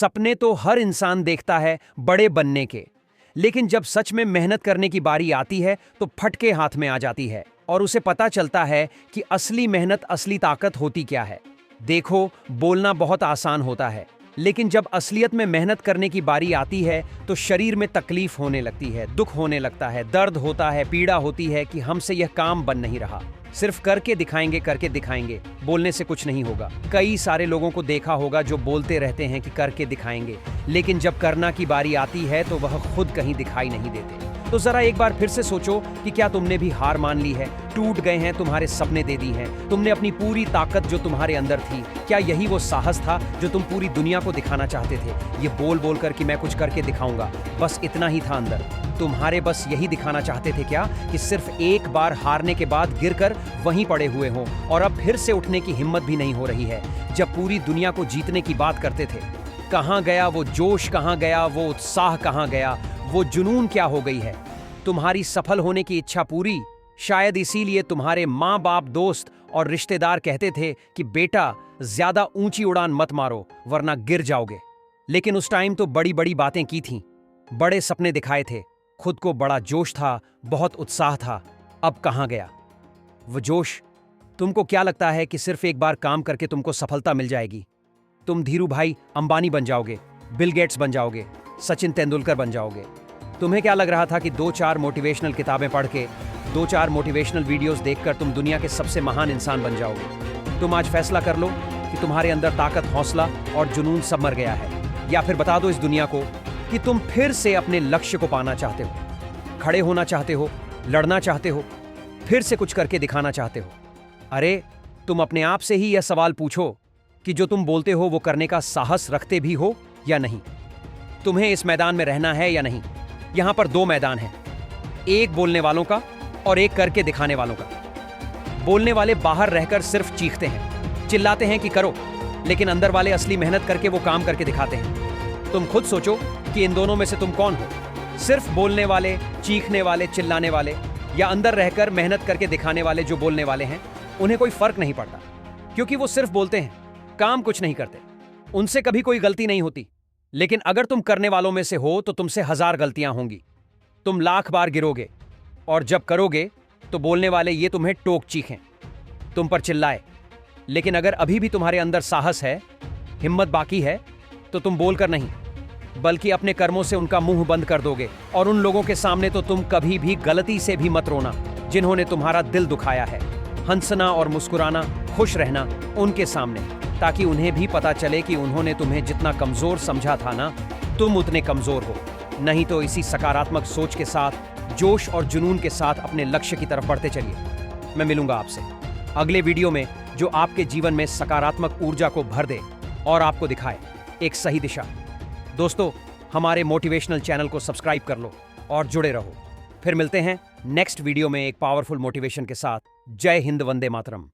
सपने तो हर इंसान देखता है बड़े बनने के, लेकिन जब सच में मेहनत करने की बारी आती है तो फटके हाथ में आ जाती है और उसे पता चलता है कि असली मेहनत, असली ताकत होती क्या है। देखो, बोलना बहुत आसान होता है, लेकिन जब असलियत में मेहनत करने की बारी आती है तो शरीर में तकलीफ होने लगती है, दुख होने लगता है, दर्द होता है, पीड़ा होती है कि हमसे यह काम बन नहीं रहा। सिर्फ करके दिखाएंगे, बोलने से कुछ नहीं होगा। कई सारे लोगों को देखा होगा जो बोलते रहते हैं कि करके दिखाएंगे, लेकिन जब करना की बारी आती है तो वह खुद कहीं दिखाई नहीं देते। तो जरा एक बार फिर से सोचो कि क्या तुमने भी हार मान ली है, टूट गए हैं तुम्हारे सपने दे दी हैं, तुमने अपनी पूरी ताकत जो तुम्हारे अंदर थी, क्या यही वो साहस था जो तुम पूरी दुनिया को दिखाना चाहते थे? ये बोल बोल कर कि मैं कुछ करके दिखाऊंगा, बस इतना ही था अंदर। तुम्हारे बस यही दिखाना चाहते थे क्या कि सिर्फ एक बार हारने के बाद गिरकर वहीं पड़े हुए हो और अब फिर से उठने की हिम्मत भी नहीं हो रही है, जब पूरी दुनिया को जीतने की बात करते थे? कहाँ गया वो जोश, कहाँ गया वो उत्साह, कहाँ गया वो जुनून, क्या हो गई है? तुम्हारी सफल होने की इच्छा पूरी? शायद इसीलिए तुम्हारे माँ बाप, दोस्त और रिश्तेदार कहते थे कि बेटा, ज्यादा ऊंची उड़ान मत मारो वरना गिर जाओगे। लेकिन उस टाइम तो बड़ी बड़ी बातें की थीं, बड़े सपने दिखाए थे, खुद को बड़ा जोश था, बहुत उत्साह था। अब कहाँ गया वो जोश? तुमको क्या लगता है कि सिर्फ एक बार काम करके तुमको सफलता मिल जाएगी? तुम धीरू भाई अंबानी बन जाओगे, बिल गेट्स बन जाओगे, सचिन तेंदुलकर बन जाओगे? तुम्हें क्या लग रहा था कि 2-4 मोटिवेशनल किताबें पढ़ के, 2-4 मोटिवेशनल वीडियोस देखकर तुम दुनिया के सबसे महान इंसान बन जाओगे? तुम आज फैसला कर लो कि तुम्हारे अंदर ताकत, हौसला और जुनून सब मर गया है, या फिर बता दो इस दुनिया को कि तुम फिर से अपने लक्ष्य को पाना चाहते हो, खड़े होना चाहते हो, लड़ना चाहते हो, फिर से कुछ करके दिखाना चाहते हो। अरे, तुम अपने आप से ही यह सवाल पूछो कि जो तुम बोलते हो वो करने का साहस रखते भी हो या नहीं? तुम्हें इस मैदान में रहना है या नहीं? यहां पर 2 मैदान हैं, एक बोलने वालों का और एक करके दिखाने वालों का। बोलने वाले बाहर रहकर सिर्फ चीखते हैं, चिल्लाते हैं कि करो, लेकिन अंदर वाले असली मेहनत करके वो काम करके दिखाते हैं। तुम खुद सोचो कि इन दोनों में से तुम कौन हो? सिर्फ बोलने वाले, चीखने वाले, चिल्लाने वाले, या अंदर रहकर मेहनत करके दिखाने वाले जो बोलने वाले हैं? उन्हें कोई फर्क नहीं पड़ता, क्योंकि वो सिर्फ बोलते हैं, काम कुछ नहीं करते। उनसे कभी कोई गलती नहीं होती। लेकिन अगर तुम करने वालों में से हो तो तुमसे 1000 गलतियां होंगी, तुम लाख बार गिरोगे, और जब करोगे तो बोलने वाले ये तुम्हें टोक चीखें, तुम पर चिल्लाए। लेकिन अगर अभी भी तुम्हारे अंदर साहस है, हिम्मत बाकी है, तो तुम बोलकर नहीं बल्कि अपने कर्मों से उनका मुंह बंद कर दोगे। और उन लोगों के सामने तो तुम कभी भी गलती से भी मत रोना जिन्होंने तुम्हारा दिल दुखाया है। हंसना और मुस्कुराना, खुश रहना उनके सामने, ताकि उन्हें भी पता चले कि उन्होंने तुम्हें जितना कमजोर समझा था ना, तुम उतने कमजोर हो। नहीं तो इसी सकारात्मक सोच के साथ, जोश और जुनून के साथ अपने लक्ष्य की तरफ बढ़ते चलिए। मैं मिलूंगा आपसे अगले वीडियो में, जो आपके जीवन में सकारात्मक ऊर्जा को भर दे और आपको दिखाए एक सही दिशा। दोस्तों, हमारे मोटिवेशनल चैनल को सब्सक्राइब कर लो और जुड़े रहो। फिर मिलते हैं नेक्स्ट वीडियो में एक पावरफुल मोटिवेशन के साथ। जय हिंद, वंदे मातरम।